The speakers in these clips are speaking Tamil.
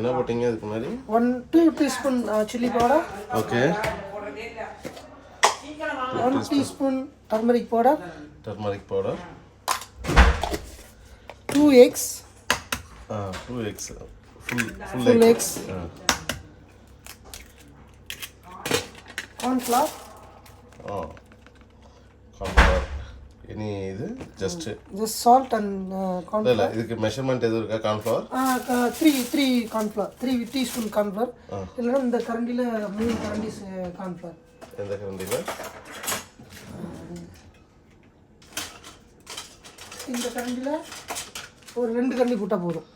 என்ன போட்டீங்க இதுக்கு முன்னாடி? 2 teaspoon chili powder. Okay. 1 teaspoon turmeric powder. 2 eggs. 2 eggs. Full eggs. Corn flour. Corn flour. Any இது just salt and corn flour. இல்ல இதுக்கு மெஷர்மென்ட் எது இருக்கா corn flour? 3 corn flour. 3 teaspoon corn flour. இல்லனா இந்த கரண்டில 3 கரண்டி corn flour. எந்த கரண்டில? இந்த கரண்டில ஒரு 2 கரண்டி போட்டா போதும்.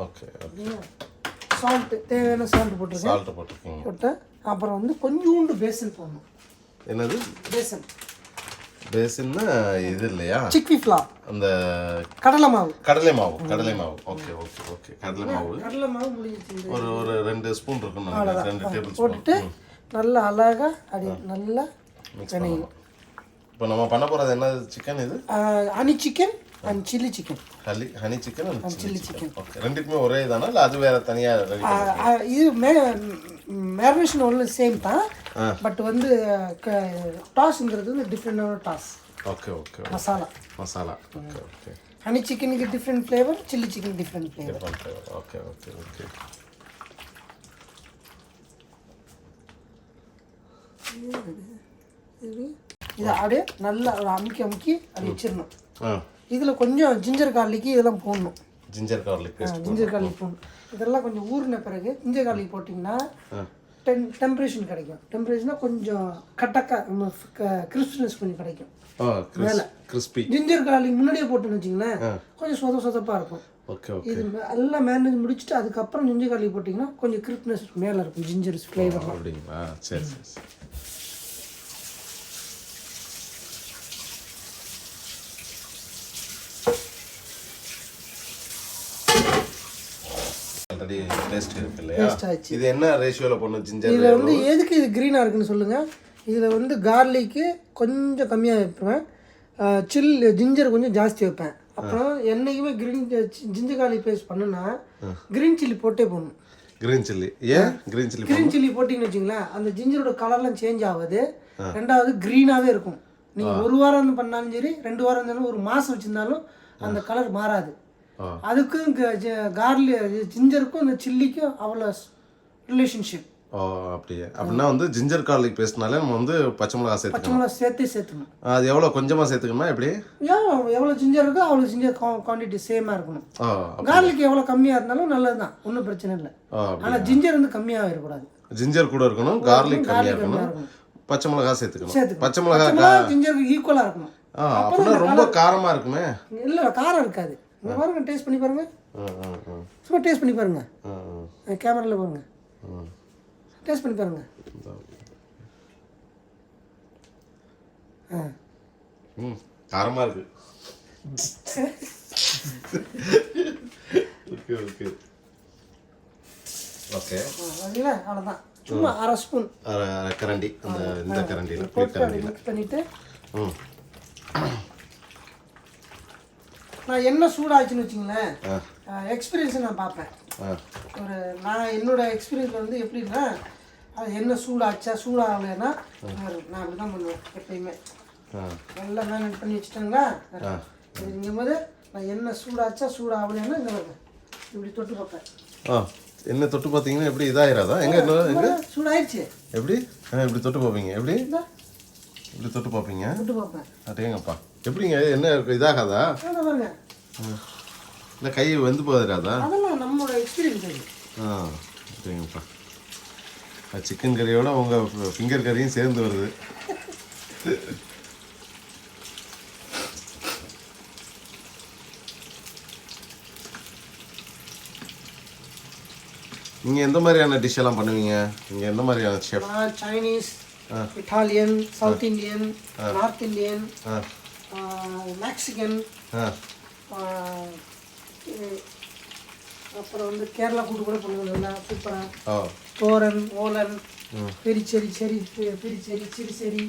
ஓகே. salt தேவையான salt போட்டுருக்கேன். salt போட்டுருக்கீங்க. போட்டு அப்புறம் வந்து கொஞ்சூண்டு பேசன் போடணும். என்னது? பேசன்னா இது இல்லையா? chickpea flour. அந்த கடலை மாவு. ஓகே. கடலை மாவு முடிஞ்சிச்சு. ஒரு 2 ஸ்பூன் இருக்குன்னு நினைக்கிறேன். 2 டேபிள் ஸ்பூன் போட்டுட்டு நல்லா அழகா அப்படியே நல்லா மிக்ஸ் பண்ணணும். இப்போ நம்ம பண்ண போறது என்ன சிக்கன் இது? Honey chicken and chilli chicken. Honey chicken and chilli chicken. Okay. ரெண்டுக்குமே ஒரே தானா இல்ல அது வேற தனியா ரெடி பண்ணுவீங்க? இது மேரினேஷன் ஒன்லி சேம் தான். பட் வந்து டாஸ்ங்கிறது வந்து டிஃபரெண்டான toss. Okay. Masala. Okay. Honey சிக்கனுக்கு different flavour, chilli chicken different flavour. Okay. இதை அப்படியே நல்லா அமுக்கி அப்படி வச்சிடணும். இதில் கொஞ்சம் ஜிஞ்சர் கார்லிக்கு இதெல்லாம் போடணும். ஜிஞ்சர் கார்லிக் போடணும். இதெல்லாம் கொஞ்சம் ஊறின பிறகு ஜிஞ்சர் கார்லிக் போட்டிங்கன்னா டெம்பரேச்சர் கிடைக்கும். டெம்பரேச்சர்னா கொஞ்சம் கட்டக்கா கிறிஸ்பினஸ் கொஞ்சம் கிடைக்கும். மேலே கிறிஸ்பி. ஜிஞ்சர் கார்லிக் முன்னாடியே போட்டுன்னு வச்சிங்களேன் கொஞ்சம் சொதப்பாக இருக்கும். இது எல்லாம் மேரினேட் முடிச்சுட்டு அதுக்கப்புறம் ஜிஞ்சர் கார்லிக் போட்டிங்கன்னா கொஞ்சம் கிறிஸ்பினஸ் மேலே இருக்கும். Ginger flavour. அப்படிங்களா? சரி. ஆல்ரெடி டேஸ்ட் இருக்கு இல்லையா? இது என்ன ரேஷியோல போடணும் ஜிஞ்சர்? இதுல வந்து எதுக்கு இது கிரீனா இருக்குன்னு சொல்லுங்க. இதுல வந்து கார்லிக்கு கொஞ்சம் கம்மியா வைப்பேன், ஜிஞ்சர் கொஞ்சம் ஜாஸ்தி வைப்பேன். அப்புறம் என்னைக்குமே ஜிஞ்சர் கார்லிக் பேஸ்ட் பண்ணுனா கிரீன் சில்லி போட்டே போடணும். Green chilli. கிரீன் சில்லி போட்டிங்கன்னு வச்சுங்களேன் அந்த ஜிஞ்சரோட கலர்லாம் சேஞ்ச் ஆகுது. ரெண்டாவது கிரீனாவே இருக்கும். நீங்க 1 வாரம் பண்ணாலும் சரி 2 வாரம் இருந்தாலும் 1 மாசம் வச்சிருந்தாலும் அந்த கலர் மாறாது. அதுக்கும் ஜிஞ்சருக்கும் இந்த சில்லிக்கும் அவ்வளோ ரிலேஷன்ஷிப். அப்படியே அப்படின்னா வந்து ஜிஞ்சர் கார்லிக் பேஸ்ட்னாலே நம்ம வந்து பச்சை மிளகா சேர்த்துக்கணும். அது எவ்வளோ கொஞ்சமாக சேர்த்துக்கணுமா? எப்படி எவ்வளோ ஜிஞ்சர் இருக்கோ அவ்வளோ ஜிஞ்சர் குவான்டிட்டி சேமாக இருக்கணும். கார்லிக் எவ்வளோ கம்மியாக இருந்தாலும் நல்லது தான், ஒன்றும் பிரச்சனை இல்லை. ஆனால் ஜிஞ்சர் வந்து கம்மியாக இருக்கக்கூடாது. ஜிஞ்சர் கூட இருக்கணும், கார்லிக் கம்மியாக இருக்கணும், பச்சை மிளகா சேர்த்துக்கணும். பச்சை மிளகா ஜிஞ்சருக்கு ஈக்குவலாக இருக்கணும். அப்படின்னா ரொம்ப காரமாக இருக்குமே? இல்லை, காரம் இருக்காது. இங்கே பாருங்க, டேஸ்ட் பண்ணி பாருங்க. சும்மா டேஸ்ட் பண்ணி பாருங்க, கேமராவில் பாருங்க, டேஸ்ட் பண்ணி பாருங்க. காரமா இருக்கு. Okay okay okay. அவ்வளோதான். சும்மா 1/2 ஸ்பூன் கரண்டி இந்த கரண்டியில் மிக்ஸ் பண்ணிட்டு நான் என்ன சூடாச்சுன்னு வச்சுங்களேன், எக்ஸ்பீரியன்ஸை நான் பார்ப்பேன். நான் என்னோட எக்ஸ்பீரியன்ஸ் வந்து எப்படின்னா, அது என்ன சூடாச்சா சூடாகலைன்னா நான் அப்படி தான் பண்ணுவேன் எப்பயுமே. நல்லா மேனேஜ் பண்ணி வச்சுட்டாங்களா இங்கும் போது நான் என்ன சூடாச்சா சூடாகலைன்னா இங்கே வருவேன், இப்படி தொட்டு பார்ப்பேன். என்ன தொட்டு பார்த்தீங்கன்னா எப்படி இதாயிராதா? எங்கே சூடாயிடுச்சு எப்படி இப்படி தொட்டு பார்ப்பீங்க? எப்படி இப்படி தொட்டு பார்ப்பீங்க? தொட்டு பார்ப்பேன். அட்டேங்கப்பா, எப்படிங்க என்ன இதாகாதா? பாருங்க, இல்லை கை வந்து போதாதா? அதெல்லாம் நம்மளோட எக்ஸ்பீரியன்ஸ். அட்டேங்கப்பா, சிக்கன் கறியோட உங்கள் ஃபிங்கர் கறியும் சேர்ந்து வருது. நீங்கள் எந்த மாதிரியான டிஷ் எல்லாம் பண்ணுவீங்க? நீங்கள் எந்த மாதிரியான chef? Chinese, Italian, south Indian, north Indian, Mexican, அப்புறம் வந்து கேரளா ஃபுட்டு கூட பண்ணுவாங்க சூப்பராக. தோரன், ஓலன், பெரிச்சேரி, சிறுசேரி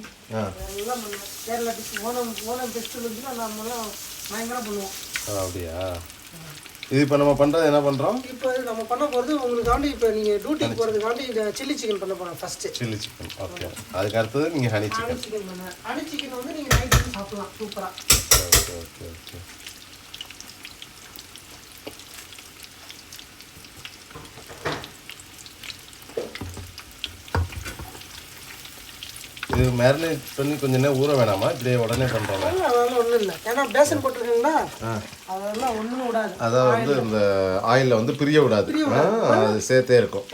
எல்லாம் பண்ணுவோம். கேரளா டிஷ் ஓணம் ஃபெஸ்டிவல் வந்துச்சுன்னா நம்மளாம் பயங்கரம் பண்ணுவோம். அப்படியா? இது இப்போ நம்ம பண்ணுறது என்ன பண்ணுறோம்? இப்போ நம்ம பண்ண போகிறது உங்களுக்காண்டி இப்போ நீங்கள் டியூட்டிக்கு போகிறதுக்காண்டி இந்த சில்லி சிக்கன் பண்ண போகிறோம் ஃபஸ்ட்டு. Chilli chicken okay. அதுக்கு அடுத்தது நீங்கள் ஹனி சிக்கன். ஹனி சிக்கன் வந்து நீங்கள் நைட்டு சாப்பிடலாம் சூப்பராக. Okay okay okay. இது மேரினேட் பண்ணி கொஞ்சம் நேரம் ஊற வேணாமா? இப்படியே உடனே பண்ணுறோம்? அதெல்லாம் ஒன்றும் இல்லை, ஏன்னா பேசன் போட்டிருக்கீங்களா, அதெல்லாம் ஒன்றும் விடாது. அதான் வந்து இந்த ஆயிலில் வந்து பிரிய விடாது, அது சேர்த்தே இருக்கும்.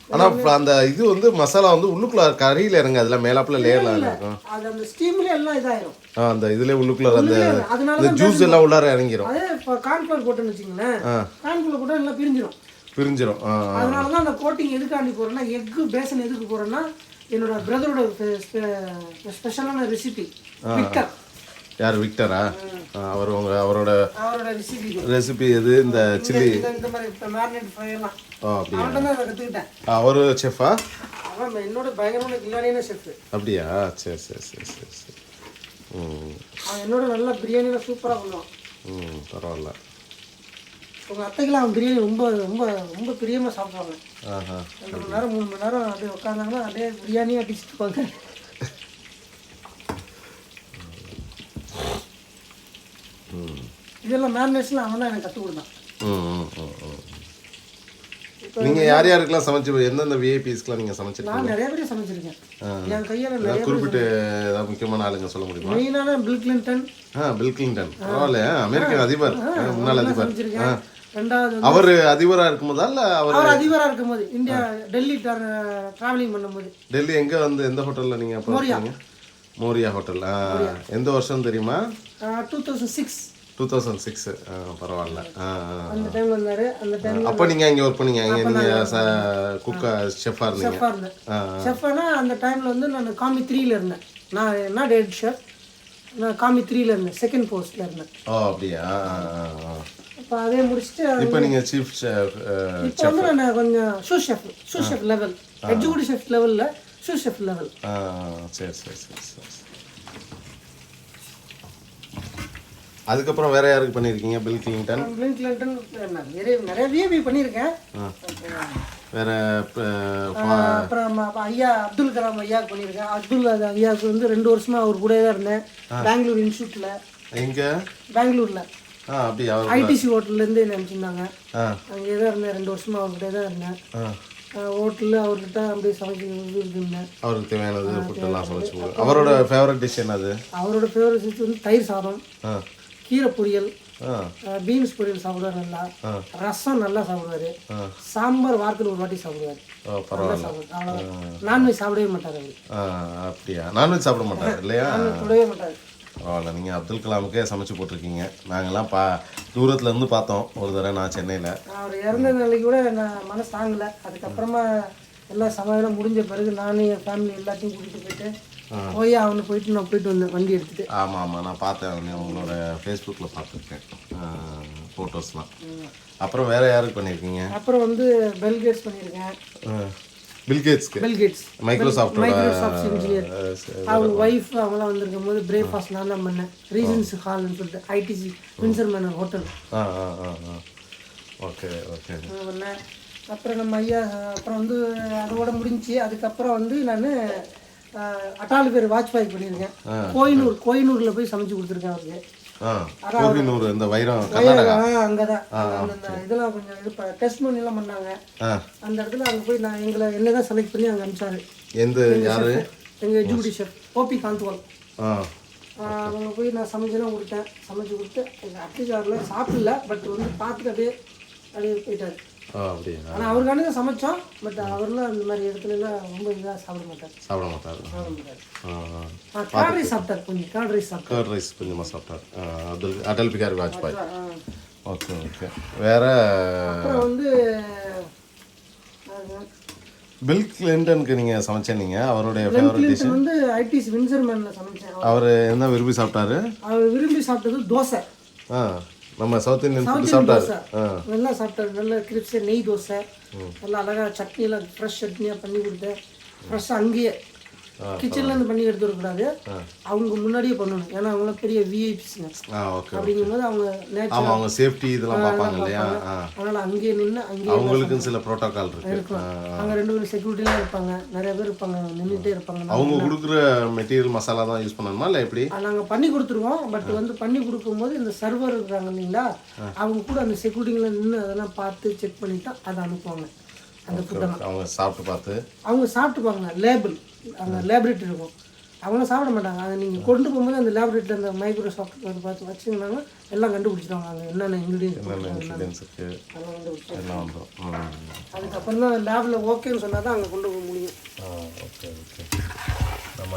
ஆனால் அந்த இது வந்து மசாலா வந்து உள்ளுக்குள்ள கறியில் இறங்க, அதில் மேலாப்பில் லேயரில் இருக்கும். அது அந்த ஸ்டீம்லேயே எல்லாம் இதாயிரும். அந்த இதுலேயே உள்ளுக்குள்ள அந்த ஜூஸ் எல்லாம் உள்ளார இறங்கிரும். அதே இப்போ கார்ன்ஃப்ளவர் போட்டுன்னு வச்சுங்களேன், கார்ன்ஃப்ளவர் போட்டால் எல்லாம் பிரிஞ்சிடும். அதனால தான் அந்த கோட்டிங் எதுக்காண்டி போகிறேன்னா, எக்கு பேசன் எதுக்கு போகிறேன்னா, என்னோட பிரதரோட ஸ்பெஷலான ரெசிபி விக்டர். யார் விக்டரா? அவரோட ரெசிபி எது? இந்த சில்லி இந்த மாதிரி மேரினேட் ஃப்ரை எல்லாம். அப்படியா? அவன்கிட்ட தான் கற்றுக்கிட்டேன். அவரு செஃபா? அவன் என்னோட பயங்கரமான கில்லாடியான செஃப். அப்படியா? சரி சரி சரி சரி சரி. அவன் என்னோட நல்லா பிரியாணியில் சூப்பராக பண்ணுவான். பரவாயில்ல. உங்கள் அத்தைக்கெல்லாம் அவன் பிரியாணி ரொம்ப ரொம்ப ரொம்ப பிரியமாக சாப்பிடுவாங்க. 2 மணி நேரம் 3 மணி நேரம் அப்படியே உட்காந்தாங்கன்னா அப்படியே பிரியாணியாக அடிச்சுட்டு இருப்பாங்க. இதெல்லாம் மேரினேஷன்லாம் அவன் தான் எனக்கு கற்றுக் கொடுத்தான். நீங்க யார் யாருக்கெல்லாம் சமைச்சு, எந்தெந்த விஐபிஸ்க்குலாம் நீங்க சமைச்சிருக்கீங்க? நான் நிறைய பேர் சமைச்சிருக்கேன். என் கையால் நிறைய குறிப்பிட்டு ஏதாவது முக்கியமான ஆளுங்க சொல்ல முடியுமா? மெயினான பில் கிளின்டன். பில் கிளின்டன் பரவாயில்ல, அமெரிக்கன் அதிபர், முன்னாள் அதிபர். ரெண்டாவது அவர் அதிபராக இருக்கும்போதா இல்லை அவர் அதிபராக இருக்கும்போது இந்தியா டெல்லி ட்ராவலிங் பண்ணும்போது. டெல்லி எங்கே வந்து எந்த ஹோட்டலில் நீங்கள் அப்போ இருக்கீங்க? மோரியா ஹோட்டல். எந்த வருஷம் தெரியுமா? 2006. பரவாயில்ல. அந்த டைம் வந்தாரு. அந்த டைம் அப்போ நீங்கள் இங்கே ஒர்க் பண்ணீங்க? நீங்கள் குக்கா ஷெஃபாக இருந்தீங்க? ஷெஃப்னா அந்த டைமில் வந்து நான் காமி 3ல இருந்தேன். நான் என்ன டேட் ஷெஃப், நான் காமி 3ல இருந்தேன், செகண்ட் போஸ்ட்டில் இருந்தேன். அப்படியா? இப்போ அதே முடிச்சுட்டு இப்போ நீங்கள் சீஃப் ஷெஃப். இப்போ வந்து நான் கொஞ்சம் shoe chef level, executive chef லெவலில் ஷூ ஷெஃப் லெவல். சரி சரி சரி சரி. அதுக்கப்புறம் வேற யாருக்கு பண்ணியிருக்கீங்க? Bill Clinton. நிறைய விஐபி பண்ணியிருக்கேன். வேற அப்புறம் ஐயா அப்துல் கலாம் ஐயாவுக்கு பண்ணியிருக்கேன். அப்துல் ஐயாவுக்கு வந்து 2 வருஷமா அவர் கூட தான் இருந்தேன், பெங்களூர் இன்ஸ்டியூட்டில். எங்கே? பெங்களூரில். அப்படியா? ஐடிசி ஹோட்டல்லேருந்து என்ன அனுப்பிச்சிருந்தாங்க. அங்கே தான் இருந்தேன், 2 வருஷமா அவர்கிட்ட தான் இருந்தேன். ஹோட்டலில் அவர்கிட்ட அப்படியே சமைச்சு இருந்தேன். அவருக்கு தேவையானது ஃபுட்டெல்லாம் சமைச்சு. அவரோட ஃபேவரட் டிஷ் என்னது? அவரோட ஃபேவரட் டிஷ் வந்து தயிர் சாதம், கீரை பொரியல், பீன்ஸ் பொரியல் சாப்பிடுவார், நல்லா ரசம் நல்லா சாப்பிடுவாரு, சாம்பார் வாரத்தில் ஒரு வாட்டி சாப்பிடுவார். நான்வெஜ் சாப்பிடவே மாட்டார் அவர். அப்படியா? நான்வெஜ் சாப்பிட மாட்டார் இல்லையா? சாப்பிடவே மாட்டார். பரவாயில்ல, நீங்கள் அப்துல் கலாமுக்கே சமைச்சு போட்டிருக்கீங்க. நாங்கள்லாம் தூரத்தில் இருந்து பார்த்தோம் ஒரு தடவை, நான் சென்னையில். அவர் இறந்த நிலைக்கு கூட நான் மனசு தாங்கலை. அதுக்கப்புறமா எல்லா சமையலும் முடிஞ்ச பிறகு நானும் என் ஃபேமிலி எல்லாத்தையும் கூட்டிகிட்டு போயிட்டு நான் போயிட்டு வந்தேன் வண்டி எடுத்துகிட்டு. ஆமாம், நான் பார்த்தேன், உங்களோட ஃபேஸ்புக்கில் பார்த்துருக்கேன் ஃபோட்டோஸ்லாம். அப்புறம் வேறு யாருக்கு பண்ணியிருக்கீங்க? அப்புறம் வந்து பில்கேட்ஸ் பண்ணியிருக்கேன். Bill Gates Microsoft engineer. அவங்க ஒய்ஃப் அவங்களாம் வந்திருக்கும் போது பிரேக்ஃபாஸ்ட் நான் தான் பண்ணேன். ரீஜன்ஸ் ஹால்னு சொல்லிட்டு ITC Windsor Manor hotel. Okay okay பண்ணேன். அப்புறம் நம்ம ஐயா அப்புறம் வந்து அதோட முடிஞ்சு. அதுக்கப்புறம் வந்து நான் அட்டாலி பேர் வாஜ்பாய் பண்ணியிருக்கேன். கோயினூரில் போய் சமைச்சு கொடுத்துருக்கேன் அவருக்கு. இந்த வைரம் அங்கதான் இதெல்லாம் கொஞ்சம் இது டெஸ்ட் பண்ணிலாம் பண்ணாங்க. அந்த இடத்துல அங்கே போய் நான் என்னதான் செலக்ட் பண்ணி அங்கே அனுப்பிச்சாரு. எங்கள் எக்ஸிக்யூட்டிவ் ஷெஃப் ஓபி காந்த்வால். அவங்க போய் நான் சமைச்சு கொடுத்து எங்கள் அட்டிக்காரில் சாப்பிடல, பட் வந்து பார்த்துட்டு அப்படியே போயிட்டாரு. ஆனால் அவருக்காண்டி தான் சமைச்சோம். பட் அவர்லாம் அந்த மாதிரி இடத்துலலாம் ரொம்ப இதாக சாப்பிட மாட்டார். கர்ட் ரைஸ் சாப்பிட்டார், கொஞ்சம் கர்ட் ரைஸ் கொஞ்சமாக சாப்பிட்டார். அடல் பிகாரி வாஜ்பாய். Okay okay. வேற அப்புறம் வந்து பில் கிளின்டனுக்கு நீங்கள் சமைச்சீங்க. அவருடைய ஃபேவரட் டிஷ் வந்து ஐடிசி வின்சர் மேனில் சமைச்சேன். அவர் என்ன விரும்பி சாப்பிட்டாரு? அவர் விரும்பி சாப்பிட்டது தோசை. நம்ம சவுத் இந்தியன் ஃபுட் சாப்பிட்டாரு. நல்லா சாப்பிட்டாரு. நல்ல கிரிப்ஸு நெய் தோசை, நல்லா அழகாக சட்னியெல்லாம் ஃப்ரெஷ் சட்னியாக பண்ணி கொடுத்தேன். ஃப்ரெஷ்ஷாக அங்கேயே கிச்சனில் இருந்து பண்ணி எடுத்து வரக்கூடாது, அவங்க முன்னாடியே பண்ணணும். ஏன்னா அவங்களாம் பெரிய விஐபிஸ்ங்க. அப்படிங்கும்போது அவங்க ஆமாம், அவங்க சேஃப்டி இதெல்லாம் பார்ப்பாங்க இல்லையா? அதனால் அங்கேயே நின்று அங்கேயே அவங்களுக்கும் சில ப்ரோட்டோகால் இருக்கு. அங்கே 2 பேரும் செக்யூரிட்டிலாம் இருப்பாங்க, நிறைய பேர் இருப்பாங்க, நின்றுட்டே இருப்பாங்க. அவங்க கொடுக்குற மெட்டீரியல் மசாலா தான் யூஸ் பண்ணணுமா இல்லை எப்படி? நாங்கள் பண்ணி கொடுத்துருவோம். பட் வந்து பண்ணி கொடுக்கும்போது இந்த சர்வர் இருக்காங்க இல்லைங்களா, அவங்க கூட அந்த செக்யூரிட்டிகளை நின்று அதெல்லாம் பார்த்து செக் பண்ணிட்டு அதை அனுப்புவாங்க. அந்த ஃபுட்டெல்லாம் அவங்க சாப்பிட்டு பார்த்து அவங்க சாப்பிட்டுப்பாங்க. லேபிள் அங்கே லேபரேட்டரி இருக்கும், அவங்க சாப்பிட மாட்டாங்க. அதை நீங்கள் கொண்டு போகும்போது அந்த லேபரேட்டரியில் அந்த மைக்ரோசாஃப்ட் பார்த்து வச்சுருந்தாங்க, எல்லாம் கண்டுபிடிச்சிடுவாங்க அங்கே என்னென்ன இன்க்ரீடியன்ஸ் இருக்குது எல்லாம் வந்துடும். அதுக்கப்புறம் தான் லேபில் ஓகேன்னு சொன்னால் தான் அங்கே கொண்டு போக முடியும். Okay okay. நம்ம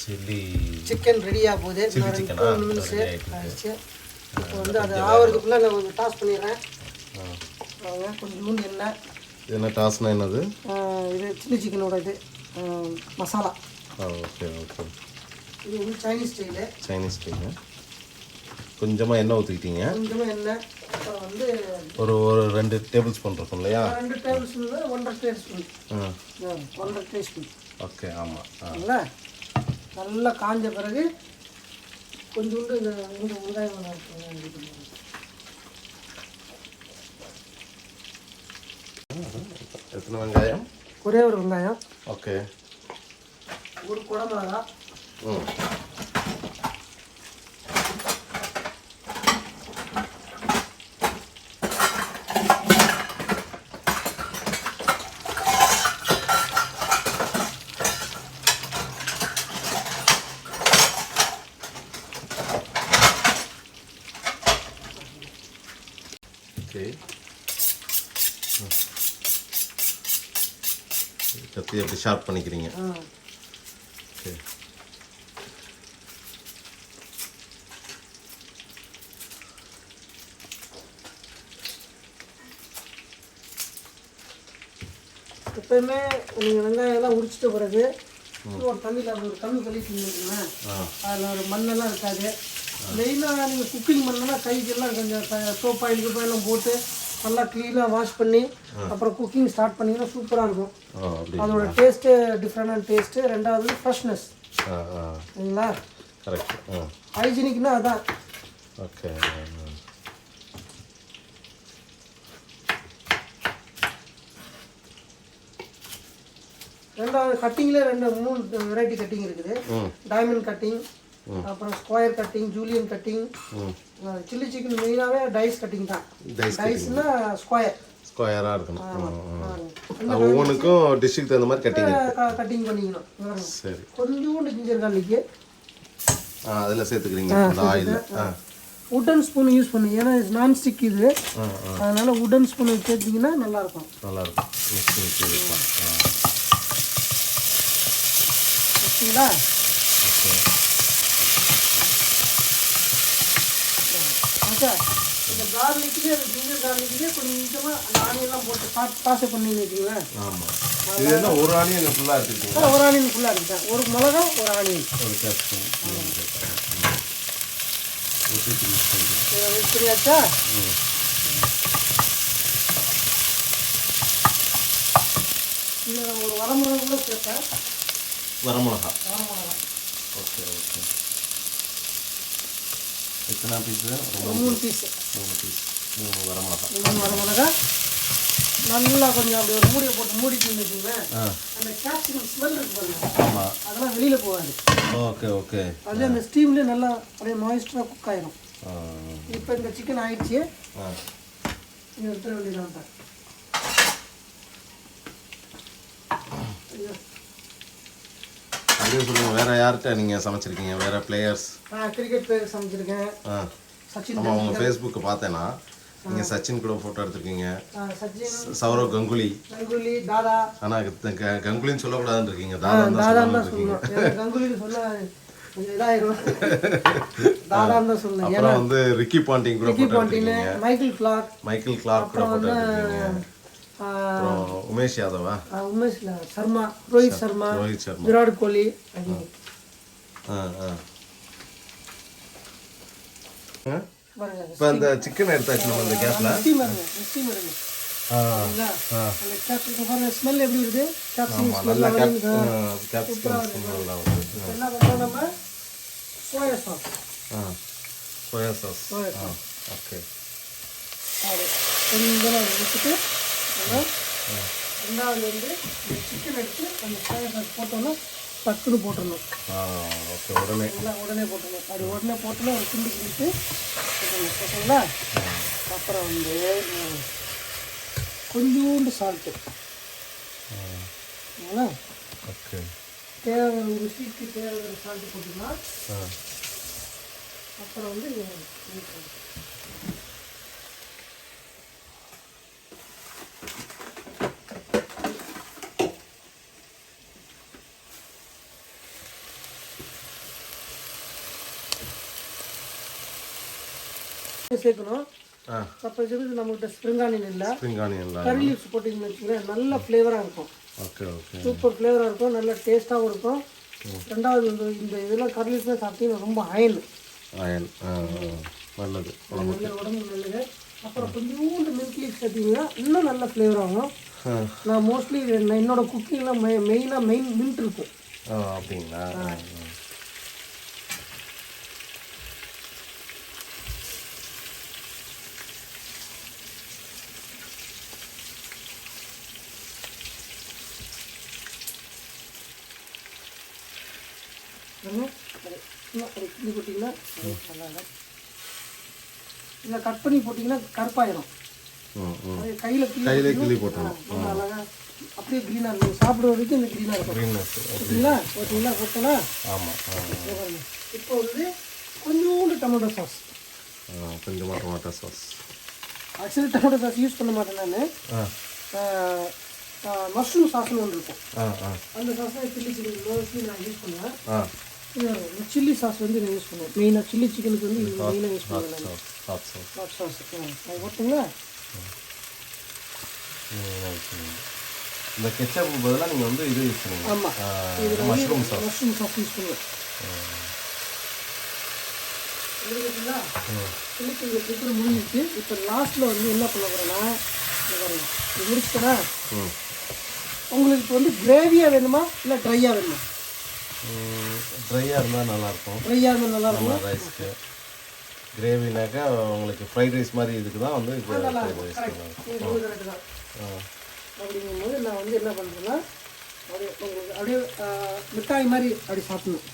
சில்லி சிக்கன் ரெடியாக போகுது. 2 நிமிஷம் ஆயிடுச்சு. இப்போ வந்து அது ஆகிறதுக்குள்ளே நான் கொஞ்சம் டாஸ் பண்ணிடுறேன். கொஞ்சோண்டு எண்ணெய். இது என்ன டாஸ்னா என்னது? இது சில்லி சிக்கனோட இது மசாலா. Okay okay. இது வந்து சைனீஸ் ஸ்டைலு. கொஞ்சமாக எண்ணெய் ஊற்றிக்கிட்டீங்க. கொஞ்சமாக எண்ணெய். அப்புறம் வந்து ஒரு 2 டேபிள் ஸ்பூன் இருக்கும் இல்லையா? 2 table spoon 1.5 table spoon. 1.5 table spoon. Okay ஆமாம். நல்லா காஞ்ச பிறகு கொஞ்சோண்டு இந்த வெங்காயம் எத்தனை வெங்காயம்? ஒரே ஒரு வெங்காயம். ஓகே. ஒரு குடமிளகா. ஓகே. கத்தி அப்படி ஷார்ப் பண்ணிக்கிறீங்க. ஓகே. எப்பயுமே நீங்கள் வெங்காயம் எல்லாம் உரிச்சிட்ட பிறகு ஒரு தண்ணியில் ஒரு கம்மி கழிச்சுங்களேன், அதில் ஒரு மண்ணெல்லாம் இருக்காது. மெயினாக நீங்கள் குக்கிங் பண்ணணும்னா கைக்கெல்லாம் கொஞ்சம் சோப் ஆயிலுக்கு போட்டு நல்லா க்ளீனாக வாஷ் பண்ணி அப்புறம் குக்கிங் ஸ்டார்ட் பண்ணிங்கன்னா சூப்பராக இருக்கும். அதோட டேஸ்ட்டு டிஃப்ரெண்டான டேஸ்ட்டு. ரெண்டாவது ஃப்ரெஷ்னஸ் சரிங்களா? கரெக்ட். ஹைஜீனிக்னா அதான். ஓகே. ரெண்டாவது கட்டிங்கில் 3 வெரைட்டி கட்டிங் இருக்குது. டைமண்ட் கட்டிங், அப்புறம் square cutting, julienne cutting. Chilli chicken மெயினாகவே டைஸ் கட்டிங் தான். டைஸ்னா ஸ்கொயராக இருக்கணும். ஒவ்வொன்றுக்கும் டிஷ்ஷுக்கு தகுந்த மாதிரி கட்டிங் பண்ணிக்கணும். சரி. கொஞ்சோண்டு ஜிஞ்சர் கார்லிக்கு அதில் சேர்த்துக்கிறீங்க. ஆயில் உடன் ஸ்பூன் யூஸ் பண்ணு, ஏன்னா நான்ஸ்டிக் இது, அதனால் உடன் ஸ்பூன் சேர்த்திங்கன்னா நல்லாயிருக்கும். ஓகேங்களா? ஓகே. இந்த கார்லிக்கு அந்த ஜிஞ்சர் கார்லிக்கு கொஞ்சமாக அந்த ஆனியெல்லாம் போட்டு பாசை பண்ணின்னு வச்சுங்களேன். ஆமாம். இது என்ன ஒரு ஆனியன் ஃபுல்லாக எடுத்துக்கிட்டீங்க? ஒரு ஆனியன் ஃபுல்லாக எடுத்துட்டேன். ஒரு மிளகா, ஒரு ஆனியன். சரியாச்சா? இதில் ஒரு வரமிளகா கூட சேர்ப்பேன். வரமிளகா. Okay okay. எத்தனை பீஸு? 3 பீஸு. 3 வரமிளகா. 3 வரமிளகா நல்லா கொஞ்சம் அப்படி ஒரு மூடியை போட்டு மூடிட்டு வச்சுங்களேன். அந்த கேப்சிகம் ஸ்மெல் இருக்கு பாருங்க. ஆமாம். அதெல்லாம் வெளியில் போகாது. Okay okay. அது அந்த ஸ்டீம்லேயே நல்லா அப்படியே மாய்ஸ்டராக குக் ஆயிடும். இப்போ இந்த சிக்கன் ஆயிடுச்சு. இது எடுத்துட வேண்டியதான் சார். அப்படியே சொல்லுங்கள். வேறு யார்கிட்ட நீங்கள் சமைச்சிருக்கீங்க? வேறு பிளேயர்ஸ்? கிரிக்கெட் பிளேயர் சமைச்சிருக்கேன். சச்சின். ஆமாம், உங்கள் ஃபேஸ்புக்கு பார்த்தேன்னா நீங்கள் சச்சின் கூட ஃபோட்டோ எடுத்துருக்கீங்க. சௌரவ் கங்குலி, தாதா. ஆனால் கங்குலின்னு சொல்லக்கூடாதுன்னு இருக்கீங்க. தாதா தான் சொல்லுவீங்க. கங்குலின்னு சொன்னா இதாயிரும். தாதா தான் சொல்லுங்க. அப்புறம் வந்து ரிக்கி பாண்டிங் கூட ஃபோட்டோ எடுத்துருக்கீங்க. மைக்கேல் கிளார்க் கூட ஃபோட்டோ எடுத்துருக்கீங்க. உமேஷ் யாதவா? உமேஷ் சர்மா, ரோஹித் சர்மா, விராட் கோலி. இப்போ அந்த சிக்கன் எடுத்தாச்சு நம்ம இந்த கேப்ல. சரிங்களா அந்த கேப்சிகம் ஸ்மெல் எப்படி இருக்குது கேப்சிகம் ஸ்மெல் என்ன பண்ணுறோம் நம்ம சோயா சாஸ் ஓகே அது கொஞ்சம் வச்சுட்டு ரெண்டாவது வந்து சிக்கன் எடுத்து அந்த சோயா சாஸ் போட்டோன்னா டக்குன்னு போட்டுடணும் ஓகே உடனே போட்டுடணும் அது உடனே போட்டோன்னா ஒரு கிண்டி கிண்டிட்டு போட்டணும் ஓகேங்களா அப்புறம் வந்து கொஞ்சோண்டு சால்ட்டு ஓகேங்களா ஓகே தேவையான ஒரு ருசிக்கு தேவையான சால்ட்டு போட்டுக்கலாம் அப்புறம் வந்து சேர்க்கணும் சப்போஸ் வந்து நம்மகிட்ட ஸ்ப்ரிங் ஆனியன் இல்லை கறி லீவ்ஸ் போட்டிங்கன்னு வச்சுக்கோங்களேன் நல்ல ஃப்ளேவராக இருக்கும் சூப்பர் ஃப்ளேவராக இருக்கும் நல்ல டேஸ்ட்டாகவும் இருக்கும் ரெண்டாவது இந்த இதெல்லாம் கறி லீவ்ஸ்லாம் சாப்பிட்டீங்கன்னா ரொம்ப அயன் நல்லது உடம்பு நல்லது அப்புறம் கொஞ்சோண்டு மில்க் லீவ்ஸ் சேர்த்திங்கன்னா இன்னும் நல்ல ஃப்ளேவர் ஆகும் நான் மோஸ்ட்லி என்னோட குக்கிங்கில் மெயின் மின்ட் இருக்கும் அப்படிங்களா கிள்ளி போட்டிங்கன்னா இல்லை கட் பண்ணி போட்டிங்கன்னா கருப்பாயிடும் கையில் கிள்ளி போட்டணும் அழகாக அப்படியே க்ரீனாக இருக்கும் சாப்பிட்ற வரைக்கும் இந்த க்ரீனாக இருக்கும் ஓகேங்களா போட்டோன்னா இப்போ வந்து கொஞ்சோண்டு tomato sauce actually tomato sauce use பண்ண மாட்டேன் நான் மஷ்ரூம் சாஸ்னு ஒன்று இருக்கும் அந்த சாஸ் தான் சில்லி சிக்கன் மோஸ்ட்லி நான் யூஸ் பண்ணுவேன் சில்லி சாஸ் வந்து நான் யூஸ் பண்ணுவேன் மெயினாக சில்லி சிக்கனுக்கு வந்து மெயினாக யூஸ் பண்ணுவேன் ஹாட் சாஸ் அது போட்டுங்களா இந்த கெச்சப் பதிலாக நீங்கள் வந்து இது யூஸ் பண்ணுவீங்க ஆமாம் இதில் மஷ்ரூம் சாஸ் யூஸ் பண்ணுவேன் சில்லி சிக்கன் ப்ரிப்பேர் முடிஞ்சிச்சு இப்போ லாஸ்ட்டில் வந்து என்ன பண்ண போகிறேன்னா இது முடிச்சுட்டேன்னா உங்களுக்கு இப்போ வந்து கிரேவியாக வேணுமா இல்லை ட்ரையாக வேணுமா ட்ரையாக இருந்தால் நல்லாயிருக்கும் ரைஸ்க்கு கிரேவினாக்கா உங்களுக்கு ஃப்ரைட் ரைஸ் மாதிரி இதுக்கு தான் வந்து அப்படிங்கும்போது நான் வந்து என்ன பண்ணுறேன்னா உங்களுக்கு அப்படியே மிட்டாய் மாதிரி அப்படி சாப்பிடணும்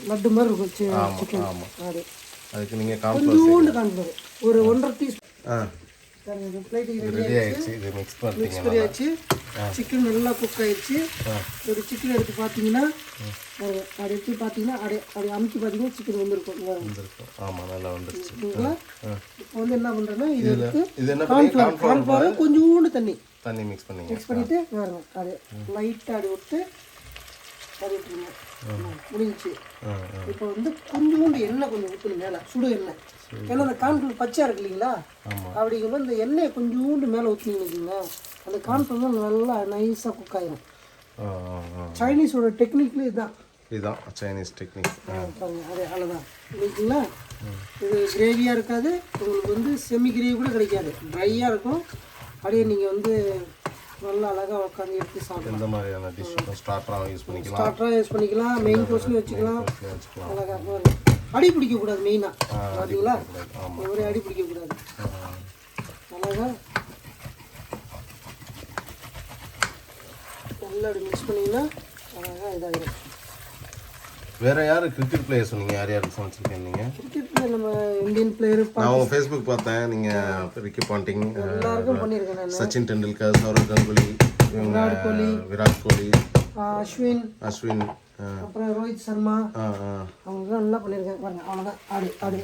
லட்டு மாதிரி இருக்கும் சிக்கன் அப்படி அதுக்கு நீங்கள் கொஞ்சோண்டு கான்ஃப்ளவர் ஒரு 1.5 டீஸ்பூன் ரெடி ஆயிடுச்சு இது மிக்ஸ் பண்ணியாச்சு சிக்கன் நல்லா குக் ஆயிடுச்சு ஒரு சிக்கன் எடுத்து பார்த்தீங்கன்னா அப்படி எடுத்து பார்த்தீங்கன்னா அப்படி அமுக்கி பார்த்தீங்கன்னா சிக்கன் வந்துருக்கும் ஆமாம் நல்லா வந்துருச்சு இப்போ வந்து என்ன பண்ணுறேன்னா இது எடுத்து கார்ன்ஃப்ளவர் கொஞ்சோண்டு தண்ணி மிக்ஸ் பண்ணிவிட்டு வரும் அது லைட்டாக அப்படி விட்டு அப்படி விட்டுருங்க முடிஞ்சிச்சு இப்போ வந்து கொஞ்சோண்டு எண்ணெய் கொஞ்சம் ஊற்றணும் மேலே சுடு எண்ணெய் ஏன்னா அந்த கார்ன்ஃப்ளவர் பச்சையாக இருக்கு இல்லைங்களா அப்படிங்கும்போது இந்த எண்ணெயை கொஞ்சோண்டு மேலே ஊற்றினீங்கன்னு வச்சுங்களேன் அந்த கார்ன்ஃப்ளவர் நல்லா நைஸாக குக் ஆகிடும் சைனீஸோட டெக்னிக்ல இதுதான் சைனீஸ் டெக்னிக் அதே அவ்வளோதான் இல்லைங்களா இது கிரேவியாக இருக்காது உங்களுக்கு வந்து செமி கிரேவி கூட கிடைக்காது ட்ரையாக இருக்கும் அப்படியே நீங்கள் வந்து நல்லா அழகாக உட்காந்து எடுத்து சாப்பிடலாம் இந்த மாதிரியான டிஷ் ஸ்டார்டராக யூஸ் பண்ணிக்கலாம் மெயின் கோர்ஸ்லையும் வச்சுக்கலாம் அழகாக அடி பிடிக்கக்கூடாது மெயினாக பார்த்தீங்களா ஒரே அடி பிடிக்கக்கூடாது அழகாக நல்லா அப்படி மிக்ஸ் பண்ணிங்கன்னா அழகாக இதாகிடும் வேற யாரு கிரிக்கெட் பிளேயர் சொன்னீங்க யாருக்கு சமைச்சிருக்கீங்க நீங்க கிரிக்கெட் பிளேயர் நம்ம இந்தியன் பிளேயர் நான் உங்க ஃபேஸ்புக் பார்த்தேன் நீங்க ரிக்கி பாண்டிங் எல்லாருக்கும் பண்ணிருக்கேன் நான் சச்சின் டெண்டுல்கர் சௌரவ் கங்குலி விராட் கோலி அஸ்வின் அப்புறம் ரோஹித் சர்மா அவங்க நல்லா பண்ணிருக்காங்க பாருங்க அவ்வளவுதான் ஆடி ஆடி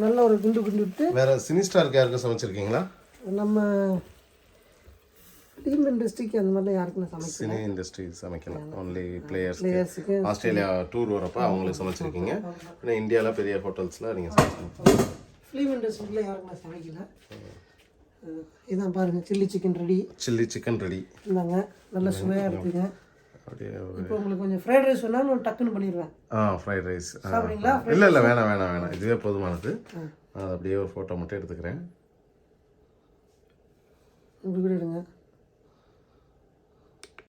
நல்ல ஒரு குண்டு விட்டு வேற சினி ஸ்டாருக்கு யாருக்கு சமைச்சிருக்கீங்களா நம்ம ஃபிலிம் இண்டஸ்ட்ரிக்கு அந்த மாதிரிலாம் யாருக்குமே சமைக்கல சினி இண்டஸ்ட்ரி சமைக்கலாம் ஒன்லி பிளேயர்ஸ்க்கு ஆஸ்திரேலியா டூர் வரப்போ அவங்களுக்கு சமைச்சிருக்கீங்க ஆனால் இந்தியாவில் பெரிய ஹோட்டல்ஸில் நீங்கள் சமைச்சிருக்கீங்க ஃபிலிம் இண்டஸ்ட்ரியில் யாருக்குமே சமைக்கல இதான் பாருங்க சில்லி சிக்கன் ரெடி இந்தாங்க நல்ல சுவையாக இருக்குங்க இப்போ உங்களுக்கு கொஞ்சம் ஃப்ரைட் ரைஸ் வேணாலும் டக்குன்னு பண்ணிடுவேன் ஃப்ரைட் ரைஸ் சாப்பிட்றீங்களா இல்லை வேணாம் இதுவே போதுமானது நான் அப்படியே ஒரு ஃபோட்டோ மட்டும் எடுத்துக்கிறேன் இப்படி கூட எடுங்க